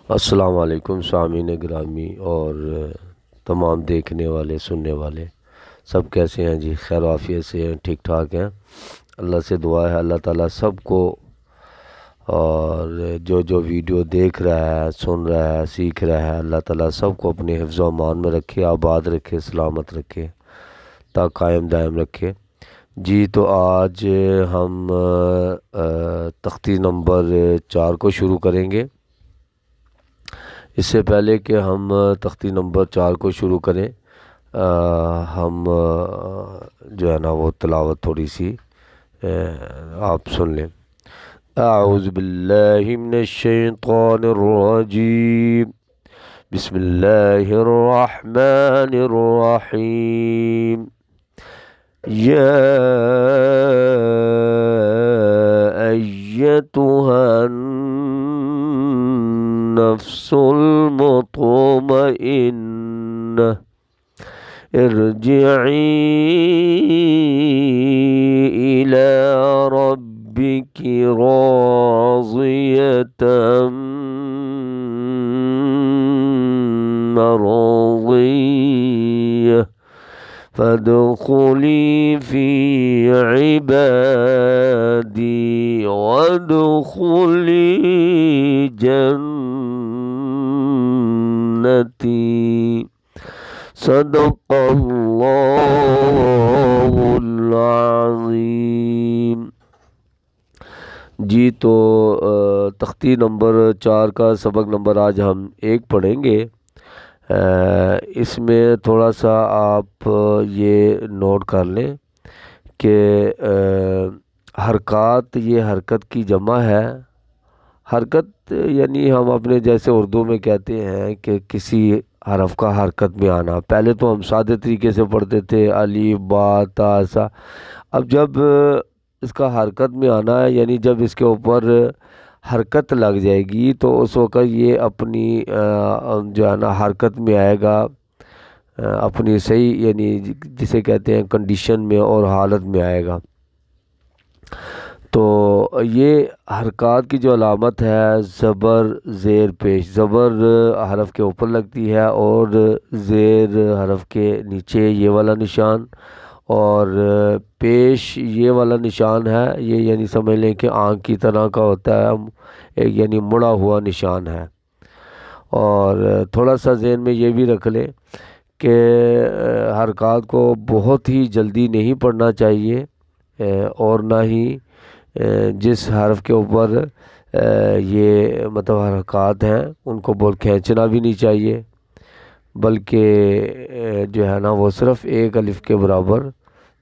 السلام علیکم سامعین گرامی اور تمام دیکھنے والے سننے والے سب کیسے ہیں جی؟ خیر و عافیت سے ہیں، ٹھیک ٹھاک ہیں؟ اللہ سے دعا ہے اللہ تعالیٰ سب کو، اور جو ویڈیو دیکھ رہا ہے، سن رہا ہے، سیکھ رہا ہے، اللہ تعالیٰ سب کو اپنے حفظ و امان میں رکھے، آباد رکھے، سلامت رکھے، تا قائم دائم رکھے جی۔ تو آج ہم تختی نمبر 4 کو شروع کریں گے۔ اس سے پہلے کہ ہم تختی نمبر 4 کو شروع کریں، ہم جو ہے نا وہ تلاوت تھوڑی سی آپ سن لیں۔ اعوذ باللہ من الشیطان الرجیم، بسم اللہ الرحمن الرحیم۔ یا ایتھا النفس المطمئنہ ارجعی الی ربک راضیۃ مرضیہ فادخلی فی عبادی وادخلی جنتی، صدق اللہ العظیم۔ جی تو تختی نمبر 4 کا سبق نمبر آج ہم 1 پڑھیں گے۔ اس میں تھوڑا سا آپ یہ نوٹ کر لیں کہ حرکات یہ حرکت کی جمع ہے۔ حرکت یعنی ہم اپنے جیسے اردو میں کہتے ہیں کہ کسی حرف کا حرکت میں آنا۔ پہلے تو ہم سادے طریقے سے پڑھتے تھے الف با تا سا، اب جب اس کا حرکت میں آنا ہے یعنی جب اس کے اوپر حرکت لگ جائے گی تو اس وقت یہ اپنی جو ہے نا حرکت میں آئے گا، اپنی صحیح یعنی جسے کہتے ہیں کنڈیشن میں اور حالت میں آئے گا۔ تو یہ حرکات کی جو علامت ہے زبر زیر پیش، زبر حرف کے اوپر لگتی ہے اور زیر حرف کے نیچے یہ والا نشان، اور پیش یہ والا نشان ہے، یہ یعنی سمجھ لیں کہ آنکھ کی طرح کا ہوتا ہے، ایک یعنی مڑا ہوا نشان ہے۔ اور تھوڑا سا ذہن میں یہ بھی رکھ لیں کہ حرکات کو بہت ہی جلدی نہیں پڑھنا چاہیے، اور نہ ہی جس حرف کے اوپر یہ مطلب حرکات ہیں ان کو بول کھینچنا بھی نہیں چاہیے، بلکہ جو ہے نا وہ صرف ایک الف کے برابر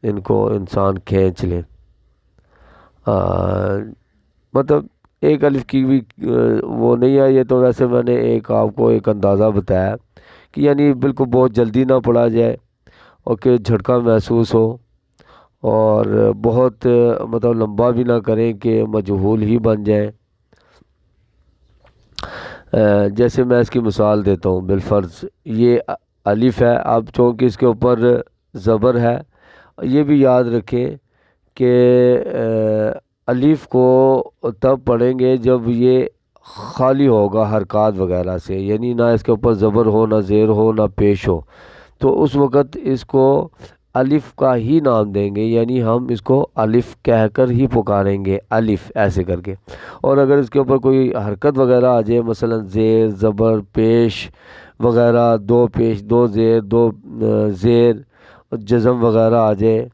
ان کو انسان کھینچ لے۔ مطلب ایک الف کی بھی وہ نہیں ہے، یہ تو ویسے میں نے آپ کو ایک اندازہ بتایا کہ یعنی بالکل بہت جلدی نہ پڑھا جائے اور کہ جھٹکا محسوس ہو، اور بہت مطلب لمبا بھی نہ کریں کہ مجہول ہی بن جائیں۔ جیسے میں اس کی مثال دیتا ہوں، بالفرض یہ الف ہے، اب چونکہ اس کے اوپر زبر ہے، یہ بھی یاد رکھیں کہ الف کو تب پڑھیں گے جب یہ خالی ہوگا حرکات وغیرہ سے، یعنی نہ اس کے اوپر زبر ہو، نہ زیر ہو، نہ پیش ہو، تو اس وقت اس کو الف کا ہی نام دیں گے، یعنی ہم اس کو الف کہہ کر ہی پکاریں گے، الف ایسے کر کے۔ اور اگر اس کے اوپر کوئی حرکت وغیرہ آ جائے، مثلا زیر زبر پیش وغیرہ، 2 پیش 2 زیر 2 زیر جزم وغیرہ آ جائے،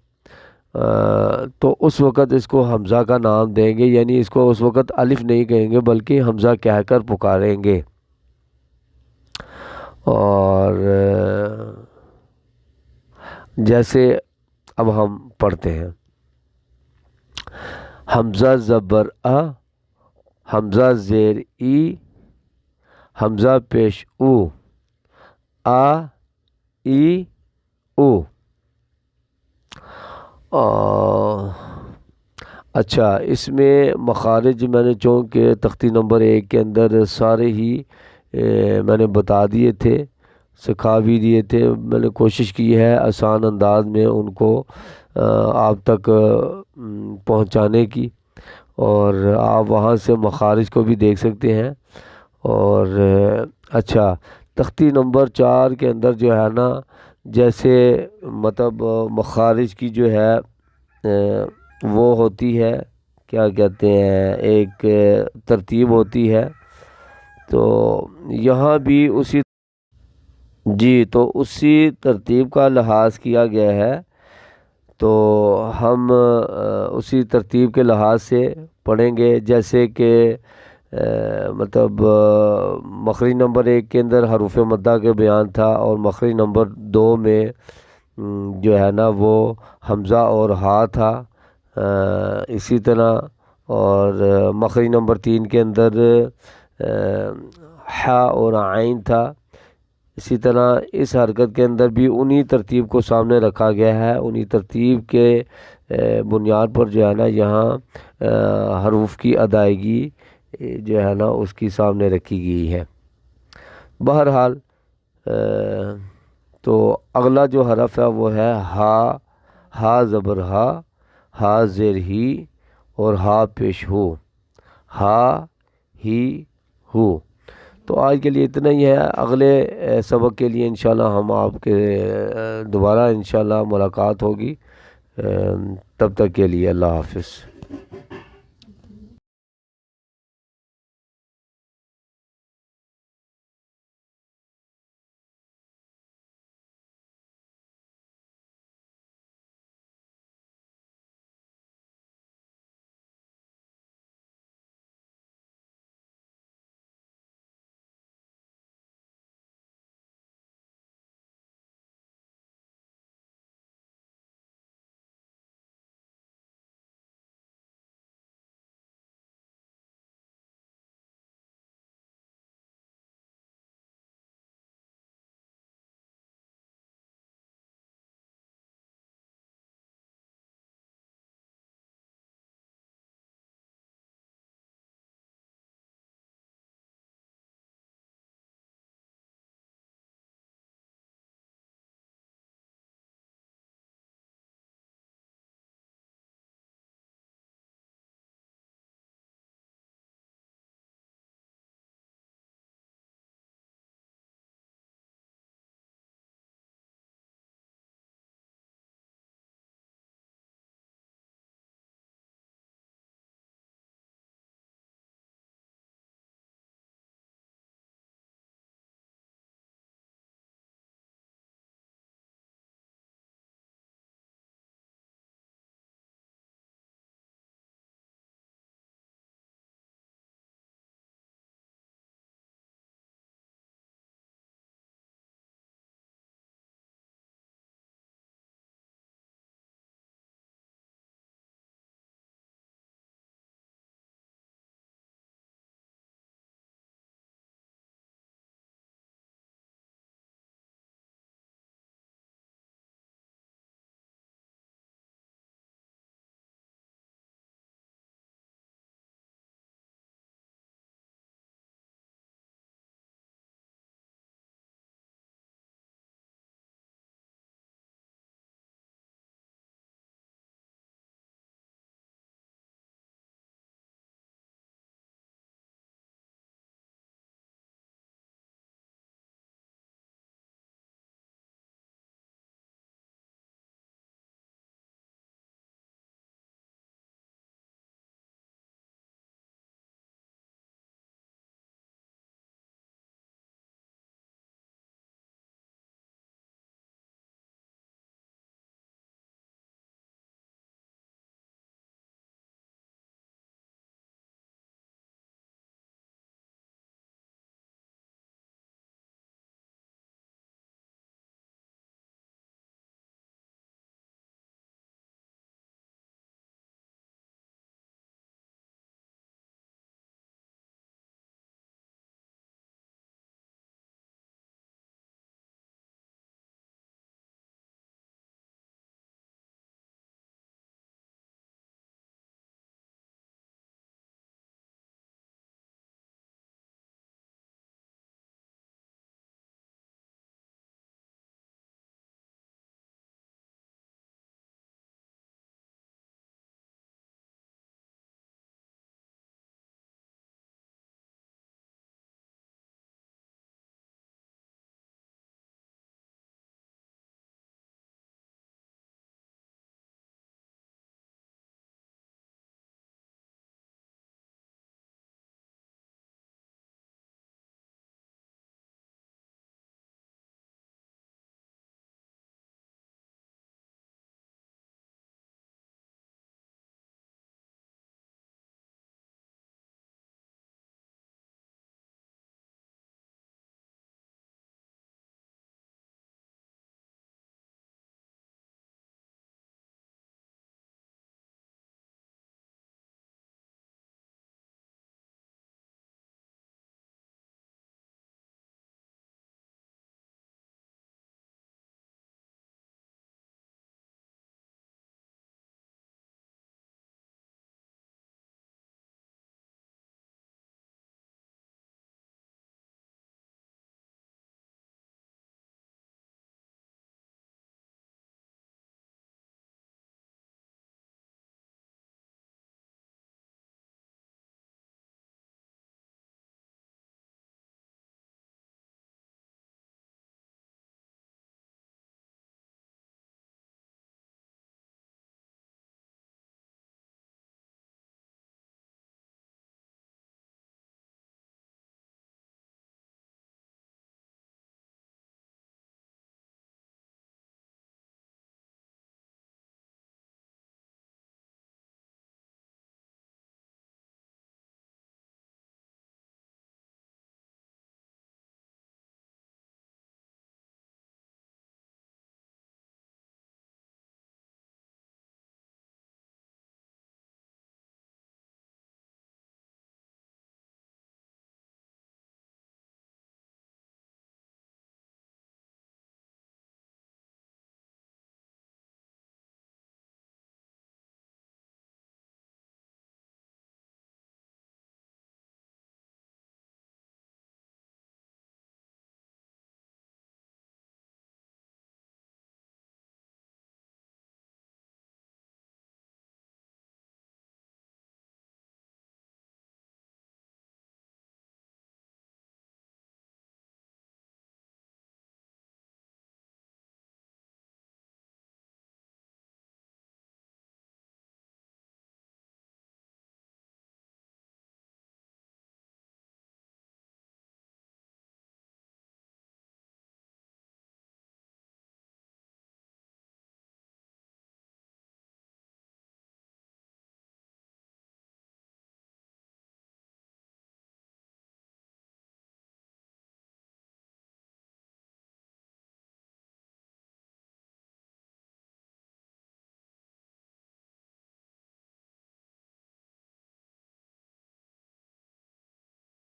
تو اس وقت اس کو حمزہ کا نام دیں گے، یعنی اس کو اس وقت الف نہیں کہیں گے بلکہ حمزہ کہہ کر پکاریں گے۔ اور جیسے اب ہم پڑھتے ہیں، حمزہ زبر آ، حمزہ زیر ای، حمزہ پیش او، آ ای او۔ اچھا، اس میں مخارج میں نے چونکہ تختی نمبر 1 کے اندر سارے ہی میں نے بتا دیے تھے، سکھا بھی دیے تھے، میں نے کوشش کی ہے آسان انداز میں ان کو آپ تک پہنچانے کی، اور آپ وہاں سے مخارج کو بھی دیکھ سکتے ہیں، اور اچھا، تختی نمبر 4 کے اندر جو ہے نا، جیسے مطلب مخارج کی جو ہے وہ ہوتی ہے، کیا کہتے ہیں، ایک ترتیب ہوتی ہے، تو یہاں بھی اسی ترتیب کا لحاظ کیا گیا ہے، تو ہم اسی ترتیب کے لحاظ سے پڑھیں گے، جیسے کہ مطلب مخرج نمبر 1 کے اندر حروف مدہ کے بیان تھا، اور مخرج نمبر 2 میں جو ہے نا وہ حمزہ اور ہا تھا، اسی طرح، اور مخرج نمبر 3 کے اندر حا اور عین تھا، اسی طرح اس حرکت کے اندر بھی انہی ترتیب کو سامنے رکھا گیا ہے، انہی ترتیب کے بنیاد پر جو ہے نا یہاں حروف کی ادائیگی جو ہے نا اس کی سامنے رکھی گئی ہے۔ بہرحال تو اگلا جو حرف ہے وہ ہے ہا، ہا زبر ہا، ہا زیر ہی، اور ہا پیش ہو، ہا ہی ہو۔ تو آج کے لیے اتنا ہی ہے، اگلے سبق کے لیے انشاءاللہ ہم آپ کے دوبارہ انشاءاللہ ملاقات ہوگی، تب تک کے لیے اللہ حافظ۔